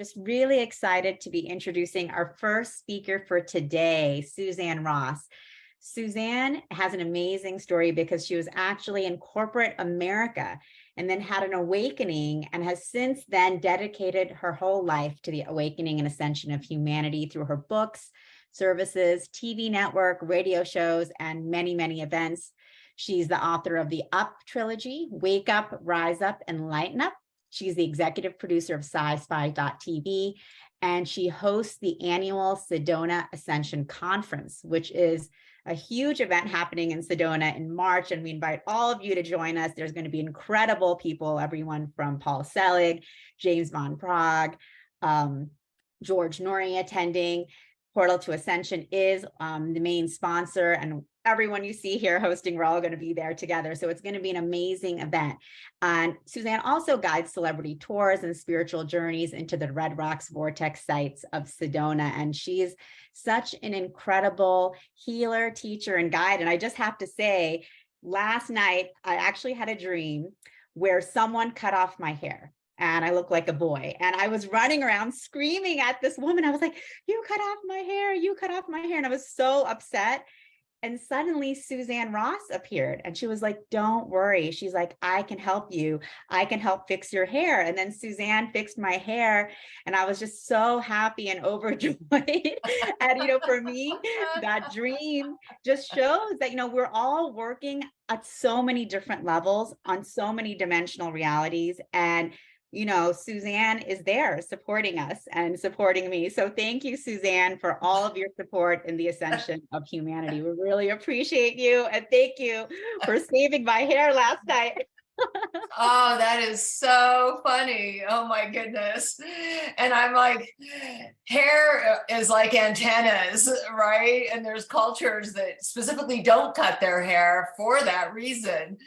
just really excited to be introducing our first speaker for today, Suzanne Ross. Suzanne has an amazing story because she was actually in corporate America and then had an awakening and has since then dedicated her whole life to the awakening and ascension of humanity through her books, services, TV network, radio shows, and many, many events. She's the author of the Up Trilogy, Wake Up, Rise Up, and Lighten Up. She's the executive producer of sci-fi.tv, and she hosts the annual Sedona Ascension Conference, which is a huge event happening in Sedona in March, and we invite all of you to join us. There's going to be incredible people, everyone from Paul Selig, James Von Prague, George Norrie attending. PortalToAscension is the main sponsor, and everyone you see here hosting, we're all going to be there together. So it's going to be an amazing event. And Suzanne also guides celebrity tours and spiritual journeys into the Red Rocks vortex sites of Sedona. And she's such an incredible healer, teacher, and guide. And I just have to say, last night, I actually had a dream where someone cut off my hair. And I look like a boy. And I was running around screaming at this woman. I was like, you cut off my hair, you cut off my hair. And I was so upset. And suddenly Suzanne Ross appeared and she was like, don't worry. She's like, I can help you. I can help fix your hair. And then Suzanne fixed my hair. And I was just so happy and overjoyed. And, for me, that dream just shows that, we're all working at so many different levels on so many dimensional realities. And Suzanne is there supporting us and supporting me. So thank you, Suzanne, for all of your support in the ascension of humanity. We really appreciate you. And thank you for saving my hair last night. Oh, that is so funny. Oh my goodness. And I'm like, hair is like antennas, right? And there's cultures that specifically don't cut their hair for that reason.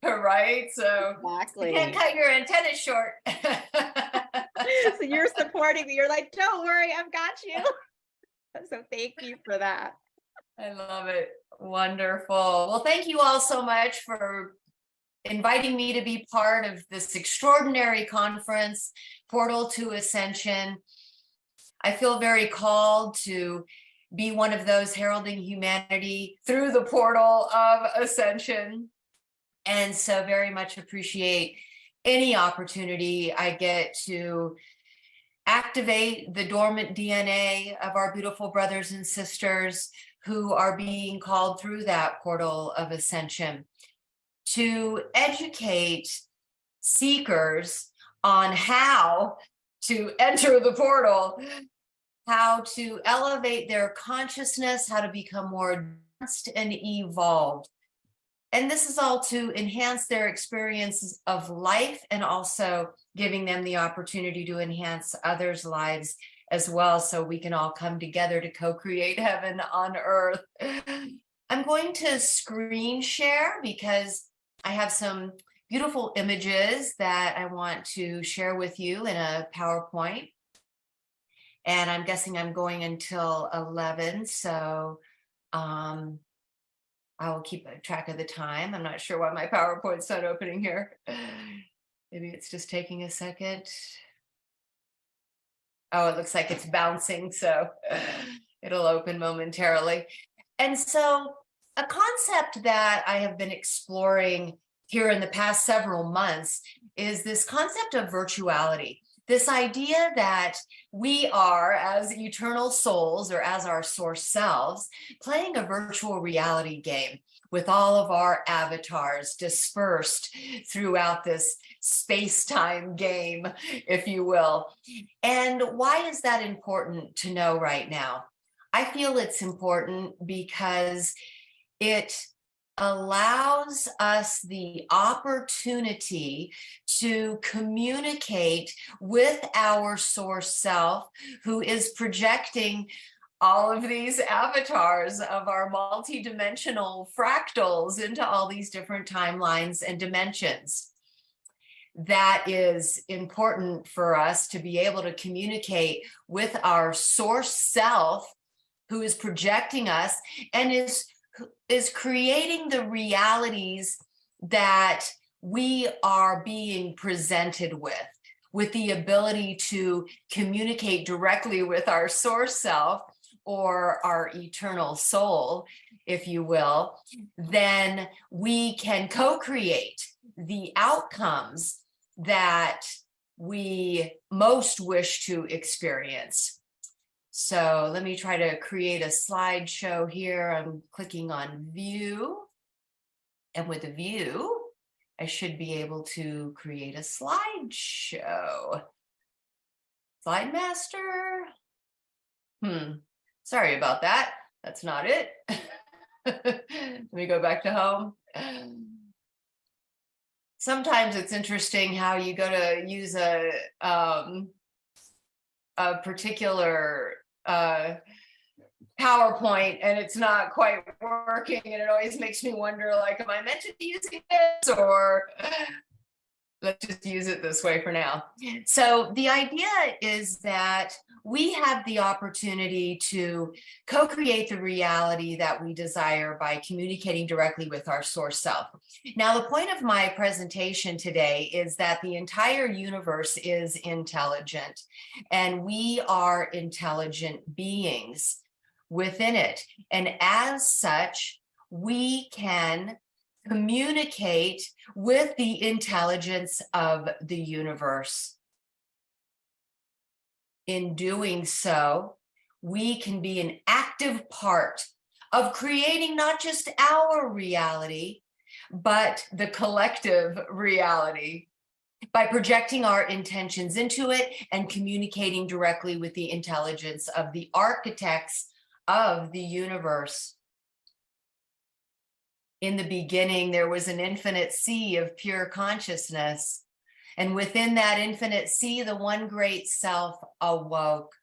Right. So exactly. You can't cut your antennas short. So you're supporting me. You're like, don't worry, I've got you. So thank you for that. I love it. Wonderful. Well, thank you all so much for inviting me to be part of this extraordinary conference, Portal to Ascension. I feel very called to be one of those heralding humanity through the portal of ascension. And so very much appreciate any opportunity I get to activate the dormant DNA of our beautiful brothers and sisters who are being called through that portal of ascension, to educate seekers on how to enter the portal, how to elevate their consciousness, how to become more advanced and evolved. And this is all to enhance their experiences of life and also giving them the opportunity to enhance others' lives as well, so we can all come together to co-create heaven on earth. I'm going to screen share because I have some beautiful images that I want to share with you in a PowerPoint. And I'm guessing I'm going until 11, so I will keep track of the time. I'm not sure why my PowerPoint's not opening here. Maybe it's just taking a second. Oh, it looks like it's bouncing, so it'll open momentarily. And so a concept that I have been exploring here in the past several months is this concept of virtuality. This idea that we are, as eternal souls or as our source selves, playing a virtual reality game with all of our avatars dispersed throughout this space-time game, if you will. And why is that important to know right now? I feel it's important because it allows us the opportunity to communicate with our source self, who is projecting all of these avatars of our multidimensional fractals into all these different timelines and dimensions. That is important for us to be able to communicate with our source self, who is projecting us and is creating the realities that we are being presented with. with the ability to communicate directly with our source self or our eternal soul, if you will, then we can co-create the outcomes that we most wish to experience. So let me try to create a slideshow here. I'm clicking on view. And with the view, I should be able to create a slideshow. Slide master. Sorry about that. That's not it. Let me go back to home. Sometimes it's interesting how you go to use a particular PowerPoint and it's not quite working, and it always makes me wonder, like, am I meant to be using this, or let's just use it this way for now. So the idea is that we have the opportunity to co-create the reality that we desire by communicating directly with our source self. Now, the point of my presentation today is that the entire universe is intelligent, and we are intelligent beings within it. And as such, we can communicate with the intelligence of the universe. In doing so, we can be an active part of creating not just our reality, but the collective reality by projecting our intentions into it and communicating directly with the intelligence of the architects of the universe. In the beginning, there was an infinite sea of pure consciousness. And within that infinite sea, the one great self awoke.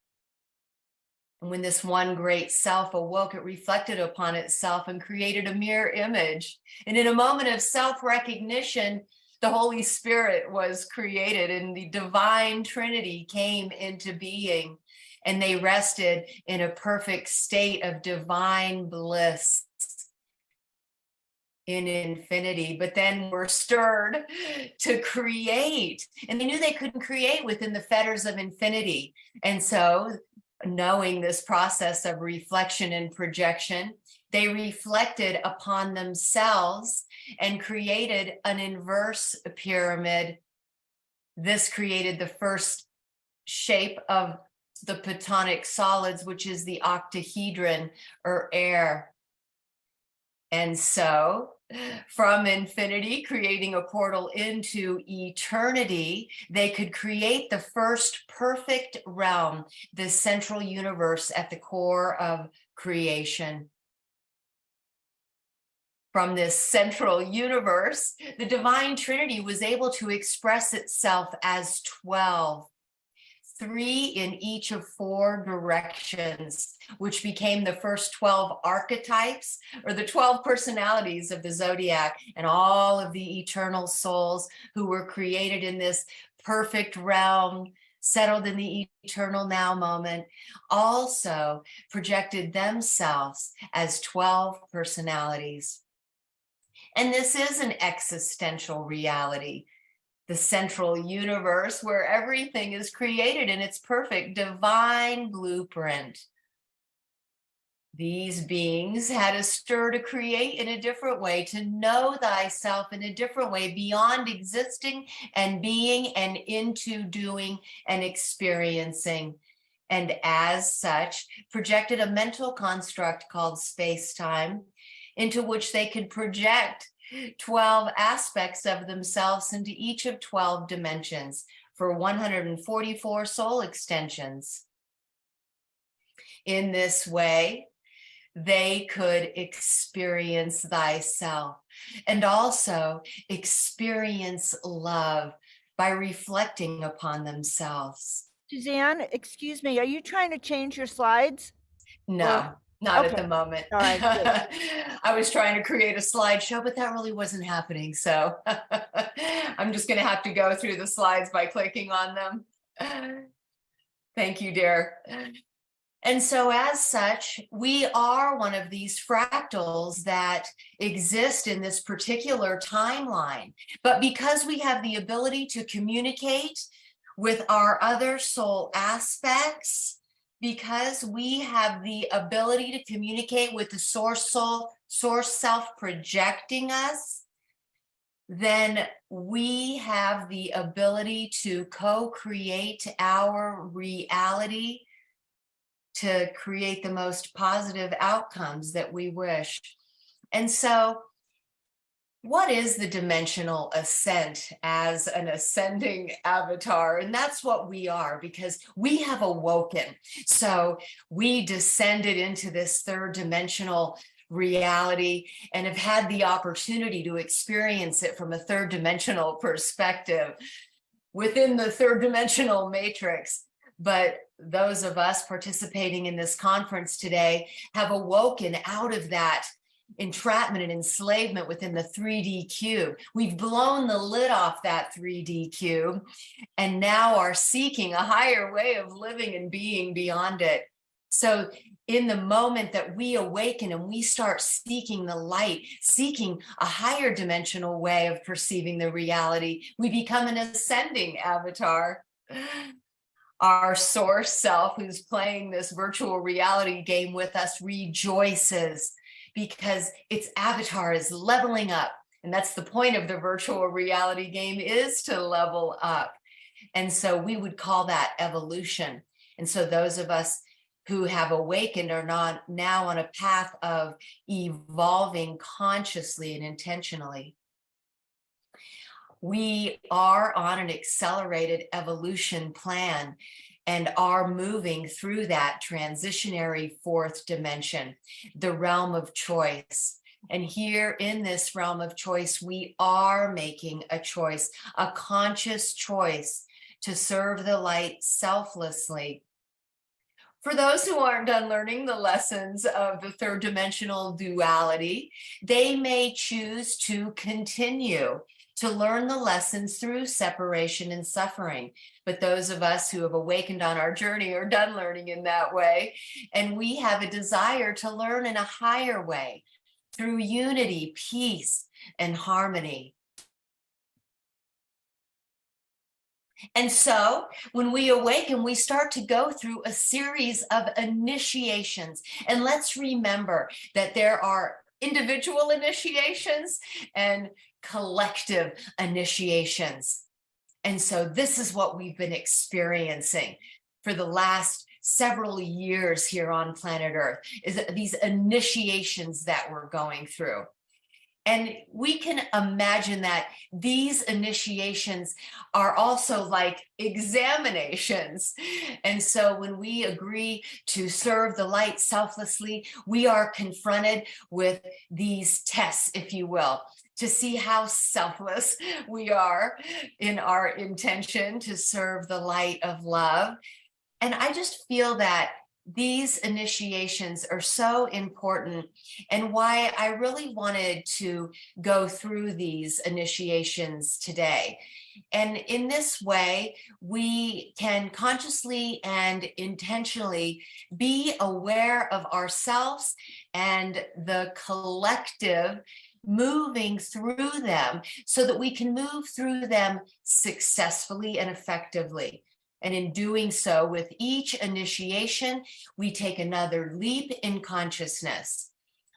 And when this one great self awoke, it reflected upon itself and created a mirror image. And in a moment of self-recognition, the Holy Spirit was created and the divine Trinity came into being. And they rested in a perfect state of divine bliss in infinity, but then were stirred to create. And they knew they couldn't create within the fetters of infinity. And so, knowing this process of reflection and projection, they reflected upon themselves and created an inverse pyramid. This created the first shape of the Platonic solids, which is the octahedron or air. And so from infinity, creating a portal into eternity, they could create the first perfect realm, the central universe at the core of creation. From this central universe, the divine Trinity was able to express itself as 12. 3 in each of 4 directions, which became the first 12 archetypes, or the 12 personalities of the zodiac, and all of the eternal souls who were created in this perfect realm, settled in the eternal now moment, also projected themselves as 12 personalities. And this is an existential reality. The central universe where everything is created in its perfect divine blueprint. These beings had a stir to create in a different way, to know thyself in a different way, beyond existing and being and into doing and experiencing. And as such, projected a mental construct called space-time, into which they could project 12 aspects of themselves into each of 12 dimensions for 144 soul extensions. In this way, they could experience thyself and also experience love by reflecting upon themselves. Suzanne, excuse me, are you trying to change your slides? No. Not Okay. at the moment. All right, good. I was trying to create a slideshow, but that really wasn't happening. So I'm just going to have to go through the slides by clicking on them. Thank you, dear. And so as such, we are one of these fractals that exist in this particular timeline. But because we have the ability to communicate with our other soul aspects, because we have the ability to communicate with the source soul, source self projecting us, then we have the ability to co-create our reality to create the most positive outcomes that we wish. And so, what is the dimensional ascent as an ascending avatar? And that's what we are, because we have awoken. So we descended into this third dimensional reality and have had the opportunity to experience it from a third dimensional perspective within the third dimensional matrix. But those of us participating in this conference today have awoken out of that entrapment and enslavement within the 3D cube. We've blown the lid off that 3D cube and now are seeking a higher way of living and being beyond it. So in the moment that we awaken and we start seeking the light, seeking a higher dimensional way of perceiving the reality, we become an ascending avatar. Our source self, who's playing this virtual reality game with us, rejoices because its avatar is leveling up. And that's the point of the virtual reality game, is to level up. And so we would call that evolution. And so those of us who have awakened are not now on a path of evolving consciously and intentionally. We are on an accelerated evolution plan and are moving through that transitionary fourth dimension, the realm of choice. And here in this realm of choice, we are making a choice, a conscious choice to serve the light selflessly. For those who aren't done learning the lessons of the third dimensional duality, they may choose to continue to learn the lessons through separation and suffering. But those of us who have awakened on our journey are done learning in that way. And we have a desire to learn in a higher way through unity, peace, and harmony. And so when we awaken, we start to go through a series of initiations. And let's remember that there are individual initiations and collective initiations. And so this is what we've been experiencing for the last several years here on planet Earth, is these initiations that we're going through. And we can imagine that these initiations are also like examinations. And so when we agree to serve the light selflessly, we are confronted with these tests, if you will, to see how selfless we are in our intention to serve the light of love. And I just feel that these initiations are so important, and why I really wanted to go through these initiations today. And in this way, we can consciously and intentionally be aware of ourselves and the collective, moving through them so that we can move through them successfully and effectively. And in doing so, with each initiation, we take another leap in consciousness.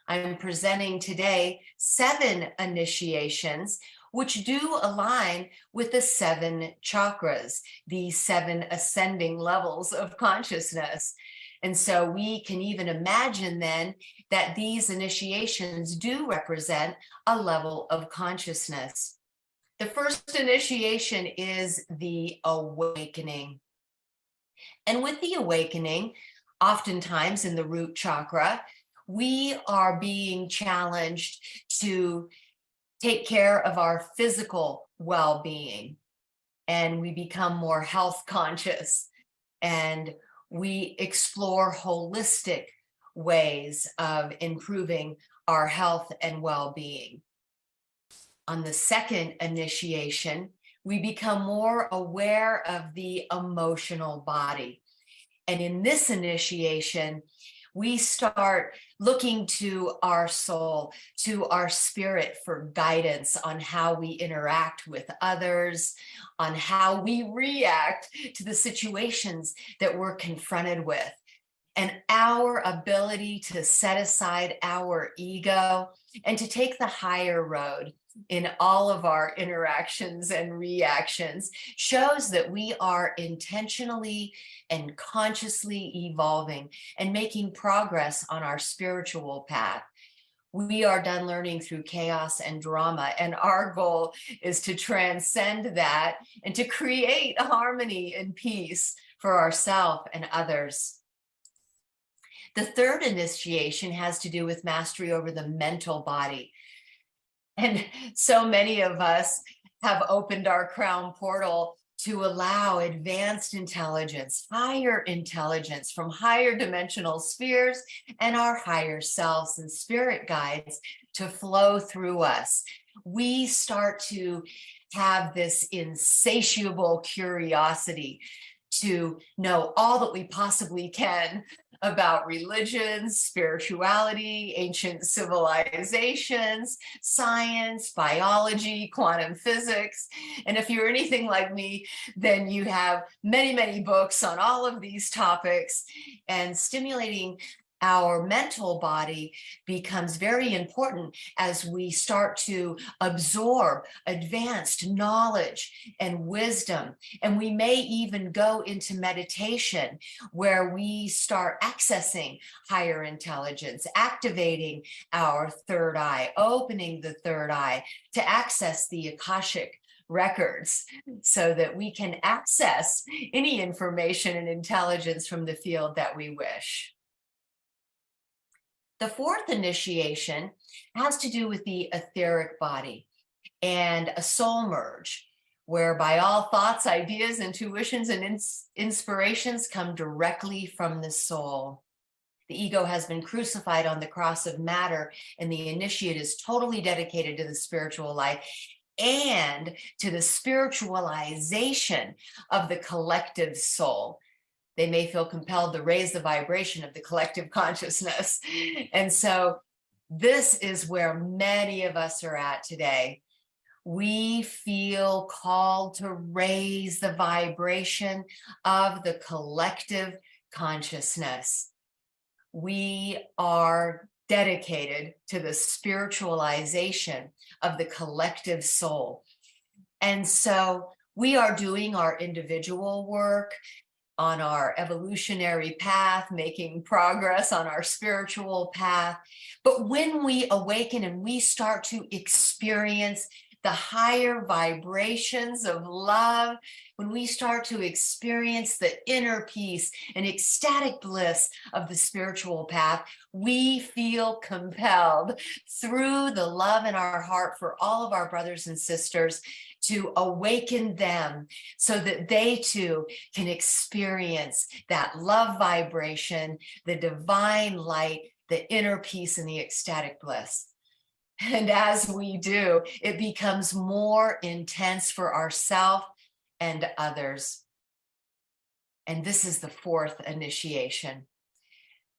I'm presenting today 7 initiations, which do align with the 7 chakras, the 7 ascending levels of consciousness. And so we can even imagine then that these initiations do represent a level of consciousness. The first initiation is the awakening. And with the awakening, oftentimes in the root chakra, we are being challenged to take care of our physical well-being, and we become more health conscious, and we explore holistic ways of improving our health and well-being. On the second initiation, we become more aware of the emotional body. And in this initiation, we start looking to our soul, to our spirit for guidance on how we interact with others, on how we react to the situations that we're confronted with. And our ability to set aside our ego and to take the higher road in all of our interactions and reactions shows that we are intentionally and consciously evolving and making progress on our spiritual path. We are done learning through chaos and drama, and our goal is to transcend that and to create harmony and peace for ourselves and others. The third initiation has to do with mastery over the mental body. And so many of us have opened our crown portal to allow advanced intelligence, higher intelligence from higher dimensional spheres and our higher selves and spirit guides to flow through us. We start to have this insatiable curiosity to know all that we possibly can about religions, spirituality, ancient civilizations, science, biology, quantum physics. And if you're anything like me, then you have many, many books on all of these topics, and stimulating our mental body becomes very important as we start to absorb advanced knowledge and wisdom. And we may even go into meditation where we start accessing higher intelligence, activating our third eye, opening the third eye to access the Akashic records so that we can access any information and intelligence from the field that we wish. The fourth initiation has to do with the etheric body and a soul merge, whereby all thoughts, ideas, intuitions, and inspirations come directly from the soul. The ego has been crucified on the cross of matter, and the initiate is totally dedicated to the spiritual life and to the spiritualization of the collective soul. They may feel compelled to raise the vibration of the collective consciousness. And so this is where many of us are at today. We feel called to raise the vibration of the collective consciousness. We are dedicated to the spiritualization of the collective soul. And so we are doing our individual work on our evolutionary path, making progress on our spiritual path. But when we awaken and we start to experience the higher vibrations of love, when we start to experience the inner peace and ecstatic bliss of the spiritual path, we feel compelled through the love in our heart for all of our brothers and sisters to awaken them so that they too can experience that love vibration, the divine light, the inner peace, and the ecstatic bliss. And as we do, it becomes more intense for ourselves and others. And this is the fourth initiation.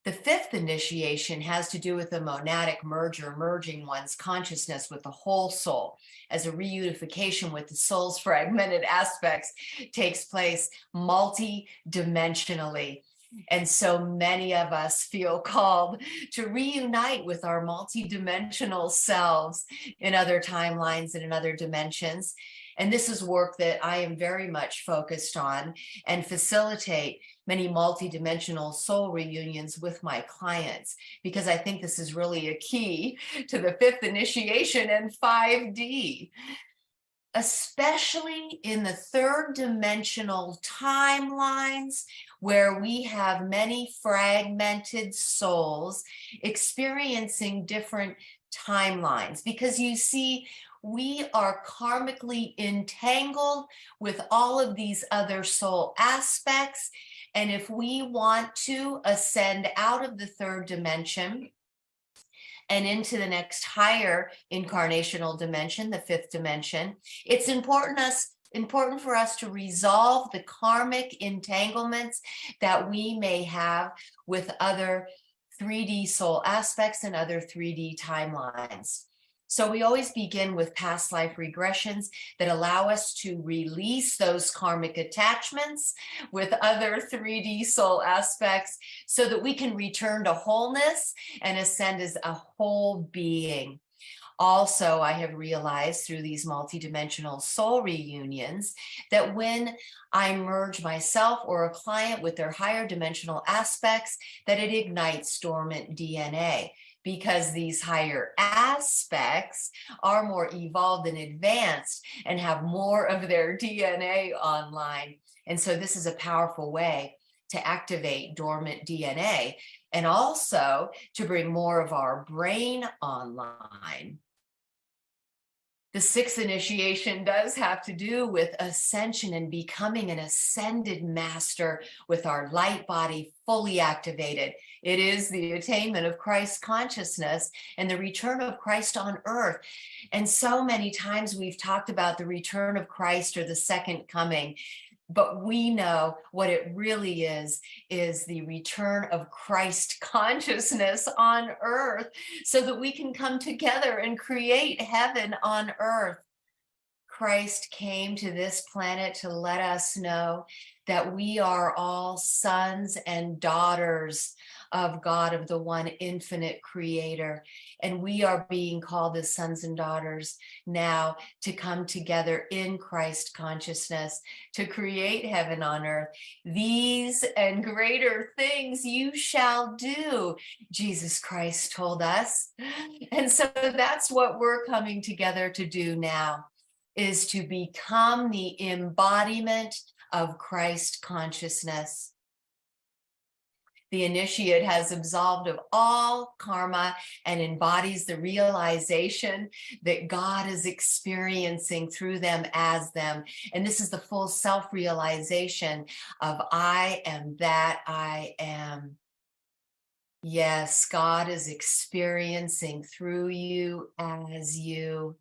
The fifth initiation has to do with the monadic merger, merging one's consciousness with the whole soul, as a reunification with the soul's fragmented aspects takes place multi-dimensionally. And so many of us feel called to reunite with our multi-dimensional selves in other timelines and in other dimensions. And this is work that I am very much focused on and facilitate many multi-dimensional soul reunions with my clients, because I think this is really a key to the fifth initiation and 5D. Especially in the third dimensional timelines where we have many fragmented souls experiencing different timelines, because you see, we are karmically entangled with all of these other soul aspects. And if we want to ascend out of the third dimension and into the next higher incarnational dimension, the fifth dimension, it's important for us to resolve the karmic entanglements that we may have with other 3D soul aspects, and other 3D timelines. So we always begin with past life regressions that allow us to release those karmic attachments with other 3D soul aspects so that we can return to wholeness and ascend as a whole being. Also, I have realized through these multidimensional soul reunions that when I merge myself or a client with their higher dimensional aspects, that it ignites dormant DNA, because these higher aspects are more evolved and advanced and have more of their DNA online. And so this is a powerful way to activate dormant DNA and also to bring more of our brain online. The sixth initiation does have to do with ascension and becoming an ascended master with our light body fully activated. It is the attainment of Christ consciousness and the return of Christ on earth. And so many times we've talked about the return of Christ or the second coming. But we know what it really is the return of Christ consciousness on earth so that we can come together and create heaven on earth. Christ came to this planet to let us know that we are all sons and daughters of God, of the one infinite creator. And we are being called as sons and daughters now to come together in Christ consciousness to create heaven on earth. These and greater things you shall do, Jesus Christ told us. And so that's what we're coming together to do now, is to become the embodiment of Christ consciousness. The initiate has absolved of all karma and embodies the realization that God is experiencing through them as them. And this is the full self-realization of I am that I am. Yes, God is experiencing through you as you.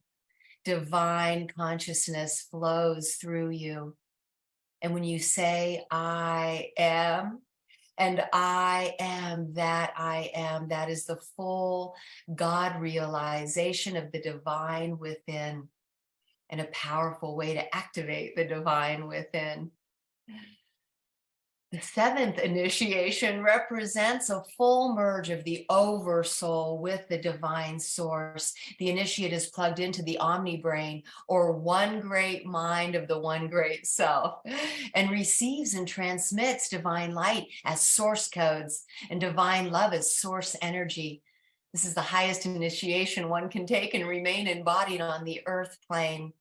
Divine consciousness flows through you. And when you say, I am, and I am that I am, that is the full God realization of the divine within, and a powerful way to activate the divine within. The seventh initiation represents a full merge of the oversoul with the divine source. The initiate is plugged into the omni-brain, or one great mind of the one great self, and receives and transmits divine light as source codes and divine love as source energy. This is the highest initiation one can take and remain embodied on the earth plane.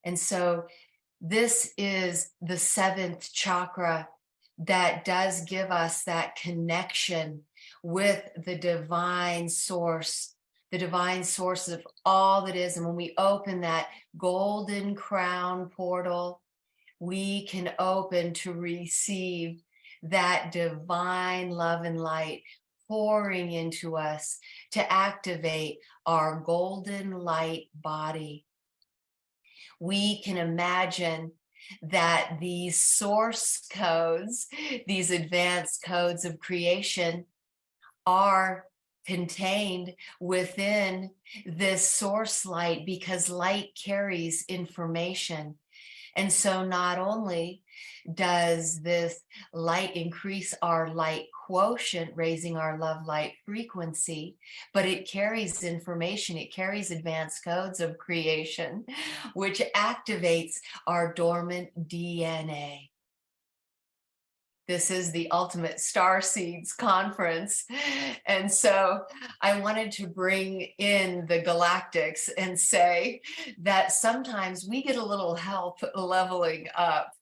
And so this is the seventh chakra that does give us that connection with the divine source of all that is. And when we open that golden crown portal, we can open to receive that divine love and light pouring into us to activate our golden light body. We can imagine that these source codes, these advanced codes of creation, are contained within this source light, because light carries information. And so not only does this light increase our light quotient, raising our love light frequency, but it carries information, it carries advanced codes of creation, which activates our dormant DNA. This is the ultimate Starseeds conference. And so I wanted to bring in the Galactics and say that sometimes we get a little help leveling up.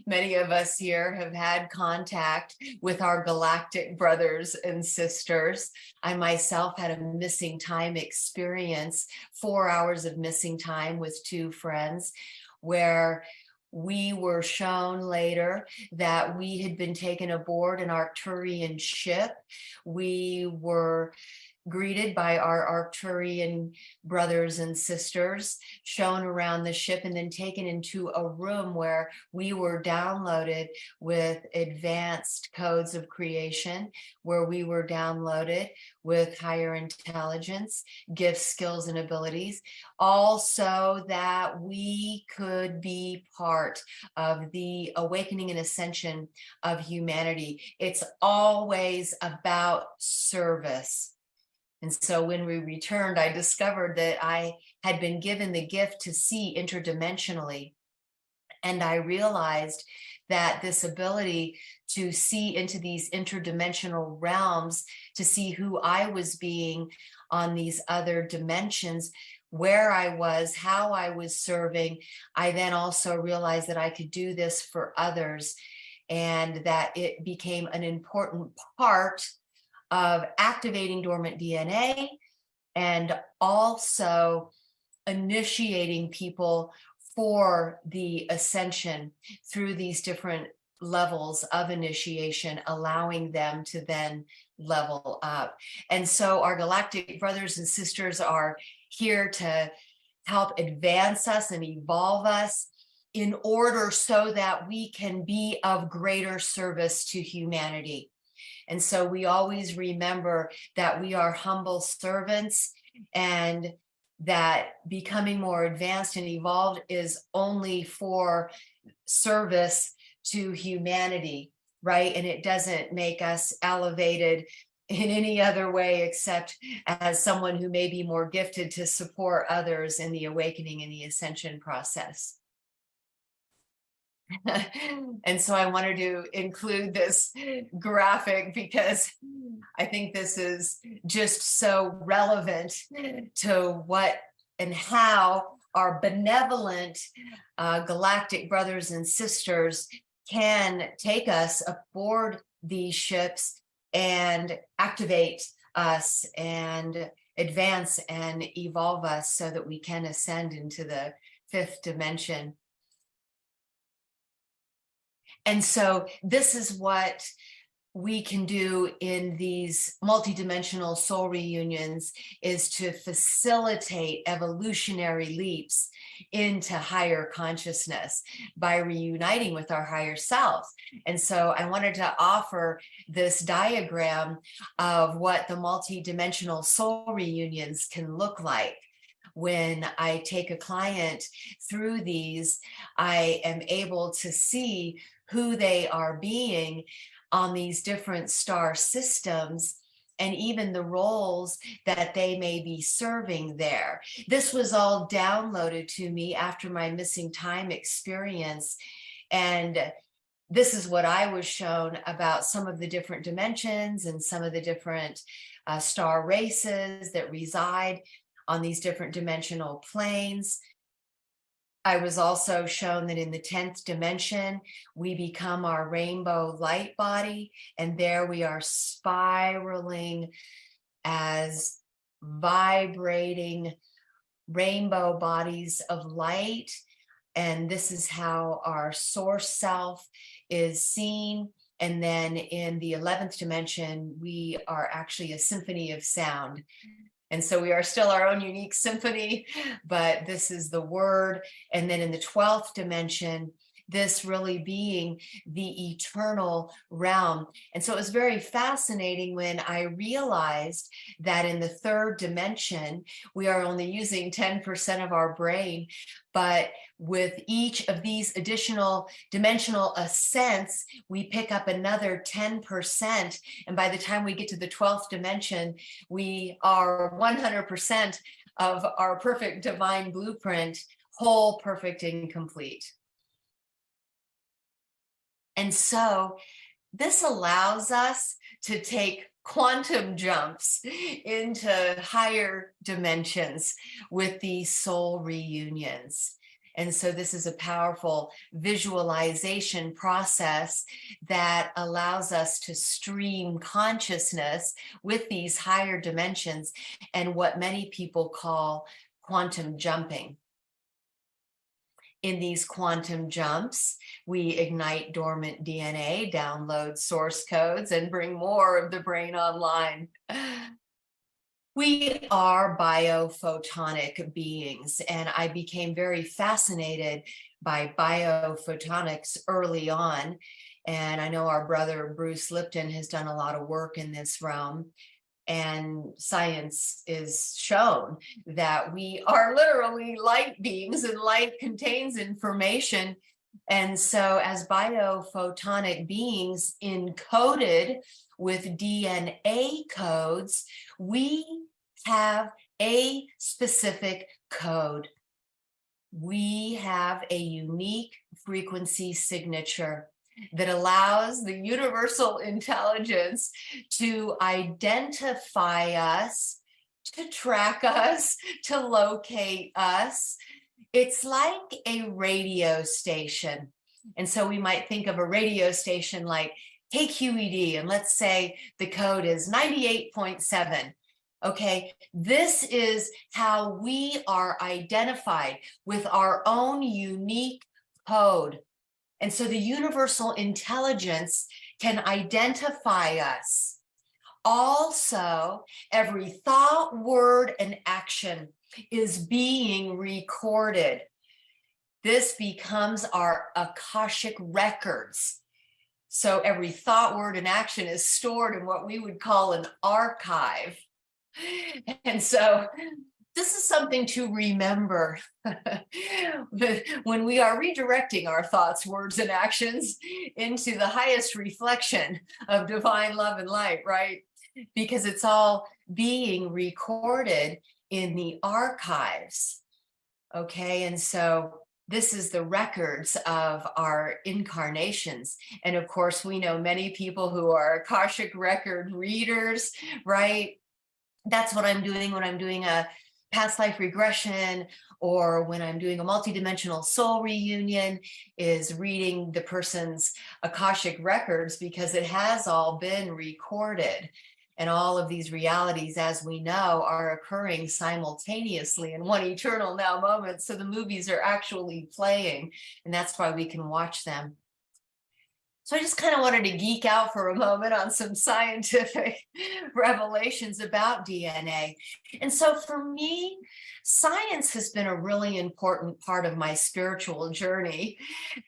Many of us here have had contact with our galactic brothers and sisters. I myself had a missing time experience, 4 hours of missing time with 2 friends, where we were shown later that we had been taken aboard an Arcturian ship. We were greeted by our Arcturian brothers and sisters, shown around the ship, and then taken into a room where we were downloaded with advanced codes of creation, where we were downloaded with higher intelligence, gifts, skills, and abilities, all so that we could be part of the awakening and ascension of humanity. It's always about service. And so when we returned, I discovered that I had been given the gift to see interdimensionally. And I realized that this ability to see into these interdimensional realms, to see who I was being on these other dimensions, where I was, how I was serving, I then also realized that I could do this for others, and that it became an important part of activating dormant DNA and also initiating people for the ascension through these different levels of initiation, allowing them to then level up. And so our galactic brothers and sisters are here to help advance us and evolve us in order so that we can be of greater service to humanity. And so we always remember that we are humble servants, and that becoming more advanced and evolved is only for service to humanity, right? And it doesn't make us elevated in any other way except as someone who may be more gifted to support others in the awakening and the ascension process. And so I wanted to include this graphic because I think this is just so relevant to what and how our benevolent galactic brothers and sisters can take us aboard these ships and activate us and advance and evolve us so that we can ascend into the fifth dimension. And so this is what we can do in these multidimensional soul reunions, is to facilitate evolutionary leaps into higher consciousness by reuniting with our higher selves. And so I wanted to offer this diagram of what the multidimensional soul reunions can look like. When I take a client through these, I am able to see who they are being on these different star systems, and even the roles that they may be serving there. This was all downloaded to me after my missing time experience. And this is what I was shown about some of the different dimensions and some of the different star races that reside on these different dimensional planes. I was also shown that in the 10th dimension, we become our rainbow light body, and there we are spiraling as vibrating rainbow bodies of light. And this is how our source self is seen. And then in the 11th dimension, we are actually a symphony of sound. And so we are still our own unique symphony, but this is the word. And then in the 12th dimension, this really being the eternal realm. And so it was very fascinating when I realized that in the 3rd dimension, we are only using 10% of our brain, but with each of these additional dimensional ascents, we pick up another 10%. And by the time we get to the 12th dimension, we are 100% of our perfect divine blueprint, whole, perfect, and complete. And so this allows us to take quantum jumps into higher dimensions with these soul reunions. And so this is a powerful visualization process that allows us to stream consciousness with these higher dimensions and what many people call quantum jumping. In these quantum jumps, we ignite dormant DNA, download source codes, and bring more of the brain online. We are biophotonic beings, and I became very fascinated by biophotonics early on. And I know our brother Bruce Lipton has done a lot of work in this realm. And science is shown that we are literally light beings, and light contains information. And so as biophotonic beings encoded with DNA codes, we have a specific code. We have a unique frequency signature that allows the universal intelligence to identify us, to track us, to locate us. It's like a radio station. And so we might think of a radio station like KQED, and let's say the code is 98.7. Okay, this is how we are identified, with our own unique code. And so the universal intelligence can identify us. Also, every thought, word, and action is being recorded. This becomes our Akashic records. So every thought, word, and action is stored in what we would call an archive. And so this is something to remember when we are redirecting our thoughts, words, and actions into the highest reflection of divine love and light, right? Because it's all being recorded in the archives. Okay, and so this is the records of our incarnations. And of course, we know many people who are Akashic record readers, right? That's what I'm doing when I'm doing a past life regression, or when I'm doing a multidimensional soul reunion, is reading the person's Akashic records, because it has all been recorded. And all of these realities, as we know, are occurring simultaneously in one eternal now moment. So the movies are actually playing, and that's why we can watch them. So I just kind of wanted to geek out for a moment on some scientific revelations about DNA. And so for me, science has been a really important part of my spiritual journey.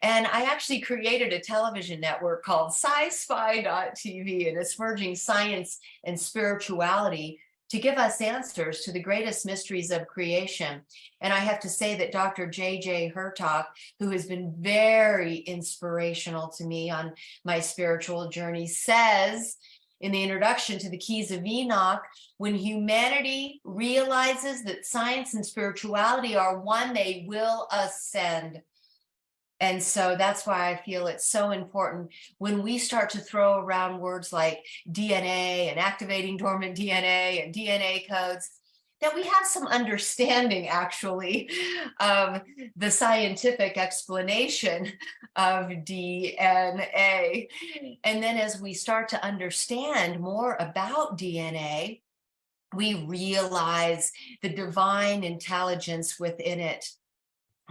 And I actually created a television network called SciSpy.tv, and it's merging science and spirituality to give us answers to the greatest mysteries of creation. And I have to say that Dr. J.J. Hurtak, who has been very inspirational to me on my spiritual journey, says in the introduction to the Keys of Enoch, when humanity realizes that science and spirituality are one, they will ascend. And so that's why I feel it's so important when we start to throw around words like DNA and activating dormant DNA and DNA codes, that we have some understanding actually of the scientific explanation of DNA. And then as we start to understand more about DNA, we realize the divine intelligence within it.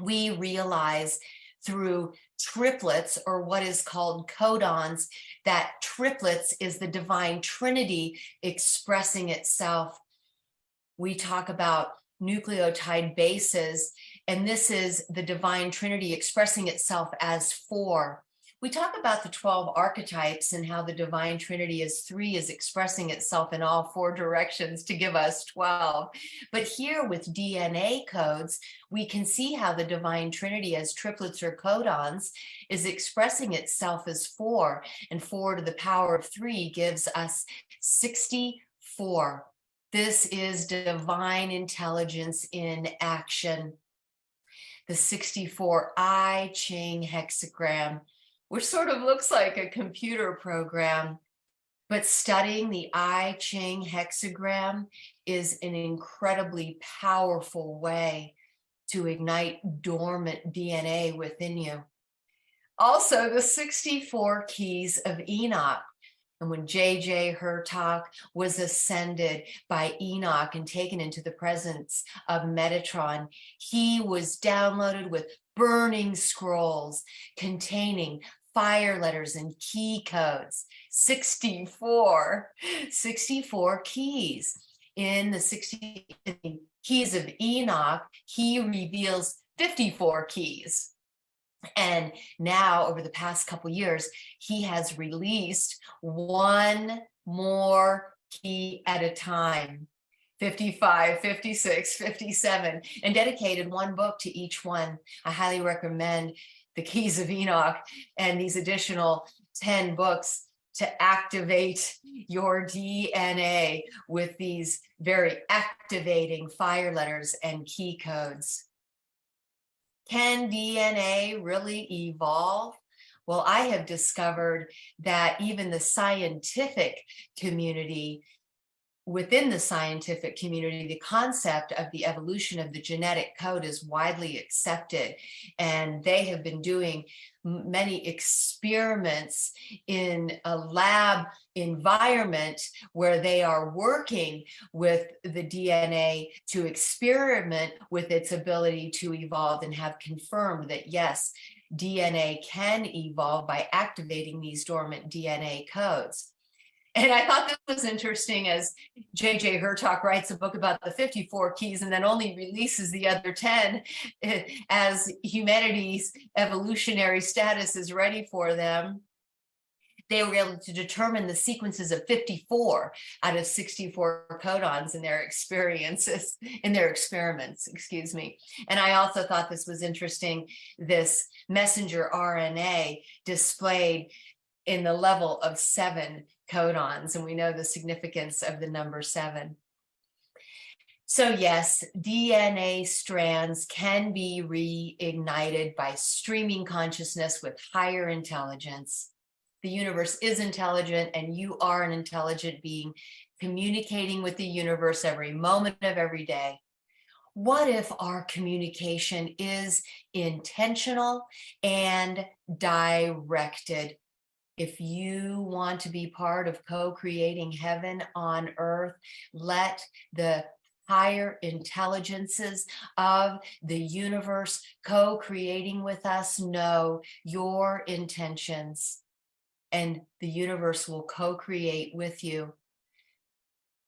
We realize through triplets, or what is called codons, that triplets is the divine trinity expressing itself. We talk about nucleotide bases, and this is the divine trinity expressing itself as 4. We talk about the 12 archetypes and how the divine trinity as 3 is expressing itself in all 4 directions to give us 12. But here with DNA codes, we can see how the divine trinity as triplets or codons is expressing itself as 4, and 4 to the power of 3 gives us 64. This is divine intelligence in action. The 64 I Ching hexagram, which sort of looks like a computer program, but studying the I Ching hexagram is an incredibly powerful way to ignite dormant DNA within you. Also, the 64 keys of Enoch. And when J.J. Hurtak was ascended by Enoch and taken into the presence of Metatron, he was downloaded with burning scrolls containing fire letters and key codes. 64 keys. in the 60 keys of Enoch, he reveals 54 keys. And now, over the past couple years, he has released one more key at a time, 55, 56, 57, and dedicated one book to each one. I highly recommend the Keys of Enoch and these additional 10 books to activate your DNA with these very activating fire letters and key codes. Can DNA really evolve? Well, I have discovered that even the scientific community, within the scientific community, the concept of the evolution of the genetic code is widely accepted. And they have been doing many experiments in a lab environment where they are working with the DNA to experiment with its ability to evolve, and have confirmed that yes, DNA can evolve by activating these dormant DNA codes. And I thought this was interesting, as J.J. Hertog writes a book about the 54 keys and then only releases the other 10 as humanity's evolutionary status is ready for them. They were able to determine the sequences of 54 out of 64 codons in their experiences, in their experiments, excuse me. And I also thought this was interesting, this messenger RNA displayed in the level of 7 codons, and we know the significance of the number 7. So yes, DNA strands can be reignited by streaming consciousness with higher intelligence. The universe is intelligent, and you are an intelligent being communicating with the universe every moment of every day. What if our communication is intentional and directed? If you want to be part of co-creating heaven on earth, let the higher intelligences of the universe co-creating with us know your intentions, and the universe will co-create with you.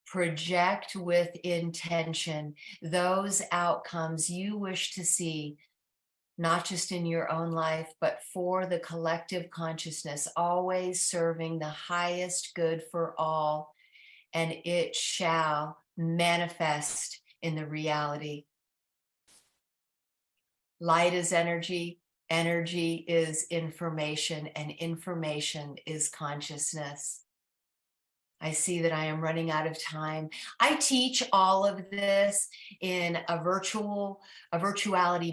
Project with intention those outcomes you wish to see, not just in your own life, but for the collective consciousness, always serving the highest good for all, and it shall manifest in the reality. Light is energy, energy is information, and information is consciousness. I see that I am running out of time. I teach all of this in a virtuality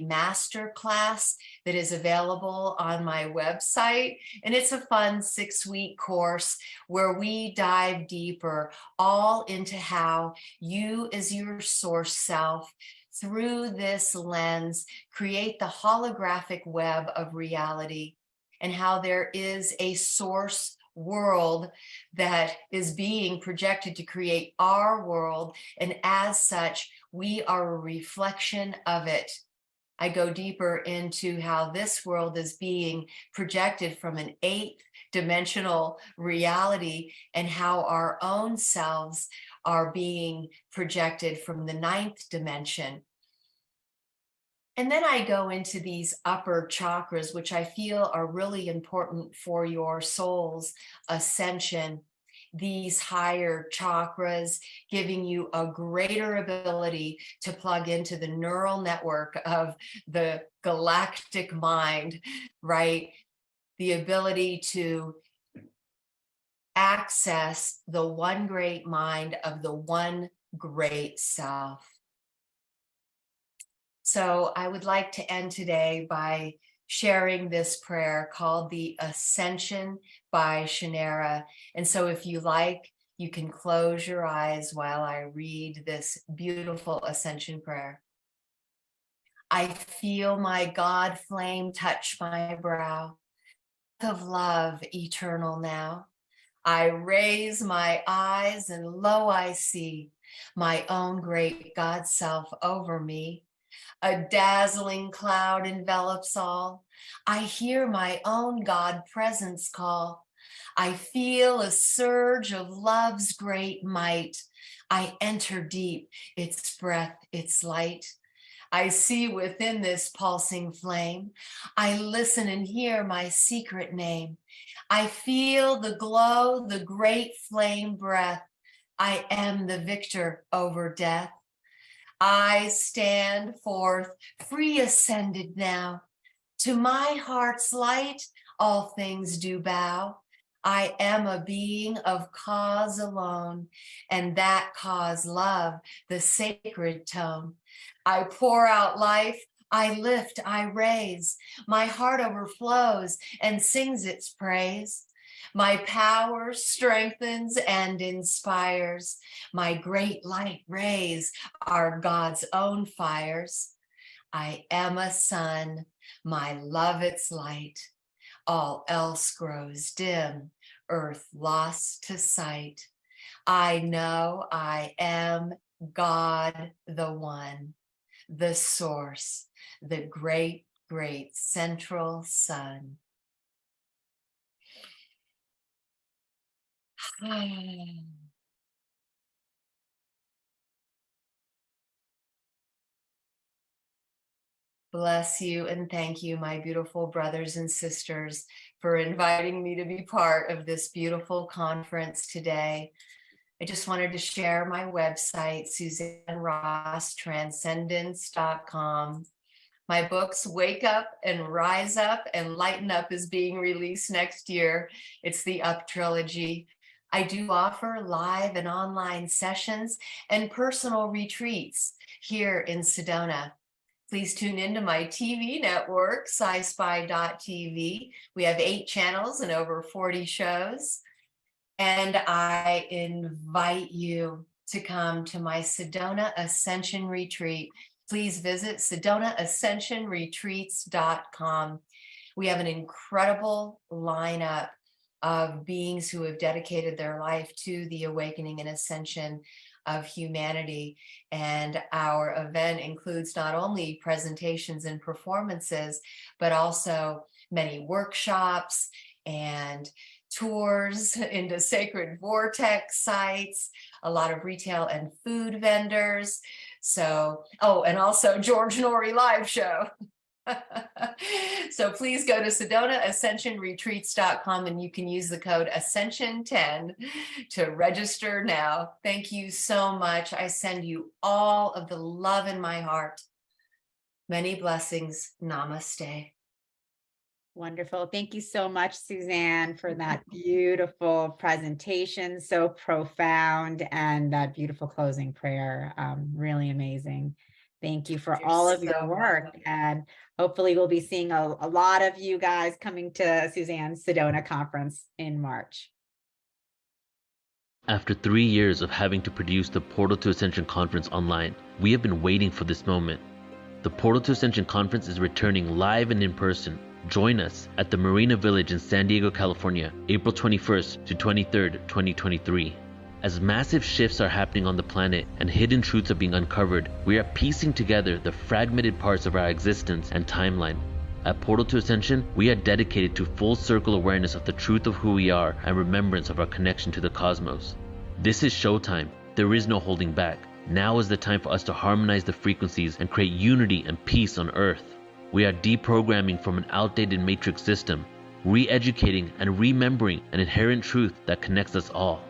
masterclass that is available on my website. And it's a fun 6-week course where we dive deeper all into how you, as your source self, through this lens, create the holographic web of reality, and how there is a source world that is being projected to create our world, and as such we are a reflection of it. I go deeper into how this world is being projected from an 8th dimensional reality, and how our own selves are being projected from the 9th dimension. And then I go into these upper chakras, which I feel are really important for your soul's ascension. These higher chakras giving you a greater ability to plug into the neural network of the galactic mind, right? The ability to access the one great mind of the one great self. So I would like to end today by sharing this prayer called the Ascension by Shannara. And so if you like, you can close your eyes while I read this beautiful ascension prayer. I feel my God flame touch my brow, of love eternal now. I raise my eyes, and lo, I see my own great God self over me. A dazzling cloud envelops all. I hear my own God presence call. I feel a surge of love's great might. I enter deep, its breath, its light. I see within this pulsing flame. I listen and hear my secret name. I feel the glow, the great flame breath. I am the victor over death. I stand forth, free ascended now. To my heart's light, all things do bow. I am a being of cause alone, and that cause love, the sacred tone. I pour out life, I lift, I raise. My heart overflows and sings its praise. My power strengthens and inspires. My great light rays are God's own fires. I am a sun, my love its light. All else grows dim, earth lost to sight. I know I am God the One, the source, the great, great central sun. Bless you and thank you, my beautiful brothers and sisters, for inviting me to be part of this beautiful conference today. I just wanted to share my website, Suzanne Ross, transcendence.com. My books, Wake Up and Rise Up and Lighten Up, is being released next year. It's the Up Trilogy. I do offer live and online sessions and personal retreats here in Sedona. Please tune into my TV network, SciSpy.tv. We have 8 channels and over 40 shows. And I invite you to come to my Sedona Ascension Retreat. Please visit SedonaAscensionRetreats.com. We have an incredible lineup of beings who have dedicated their life to the awakening and ascension of humanity. And our event includes not only presentations and performances, but also many workshops and tours into sacred vortex sites, a lot of retail and food vendors. So, and also George Norrie live show. So please go to SedonaAscensionRetreats.com and you can use the code Ascension10 to register now. Thank you so much. I send you all of the love in my heart. Many blessings. Namaste. Wonderful. Thank you so much, Suzanne, for that beautiful presentation. So profound, and that beautiful closing prayer. Really amazing. Thank you for all of your work. Welcome. And hopefully we'll be seeing a lot of you guys coming to Suzanne's Sedona conference in March. After 3 years of having to produce the Portal to Ascension conference online, we have been waiting for this moment. The Portal to Ascension conference is returning live and in person. Join us at the Marina Village in San Diego, California, April 21st to 23rd, 2023. As massive shifts are happening on the planet and hidden truths are being uncovered, we are piecing together the fragmented parts of our existence and timeline. At Portal to Ascension, we are dedicated to full circle awareness of the truth of who we are and remembrance of our connection to the cosmos. This is showtime. There is no holding back. Now is the time for us to harmonize the frequencies and create unity and peace on Earth. We are deprogramming from an outdated matrix system, re-educating and remembering an inherent truth that connects us all.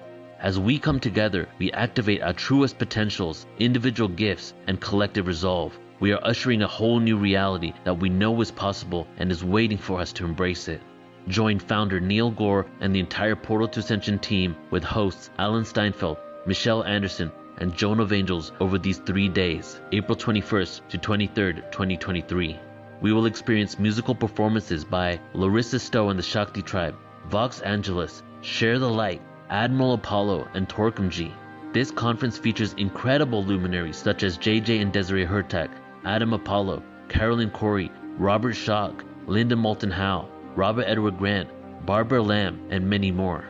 As we come together, we activate our truest potentials, individual gifts, and collective resolve. We are ushering a whole new reality that we know is possible and is waiting for us to embrace it. Join founder Neil Gore and the entire Portal to Ascension team with hosts Alan Steinfeld, Michelle Anderson, and Joan of Angels over these 3 days, April 21st to 23rd, 2023. We will experience musical performances by Larissa Stowe and the Shakti Tribe, Vox Angeles, Share the Light, Admiral Apollo, and Torquemji. This conference features incredible luminaries such as JJ and Desiree Hurtak, Adam Apollo, Carolyn Corey, Robert Schock, Linda Moulton Howe, Robert Edward Grant, Barbara Lamb, and many more.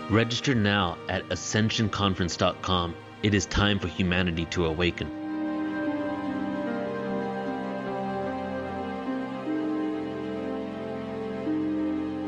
Register now at ascensionconference.com. It is time for humanity to awaken.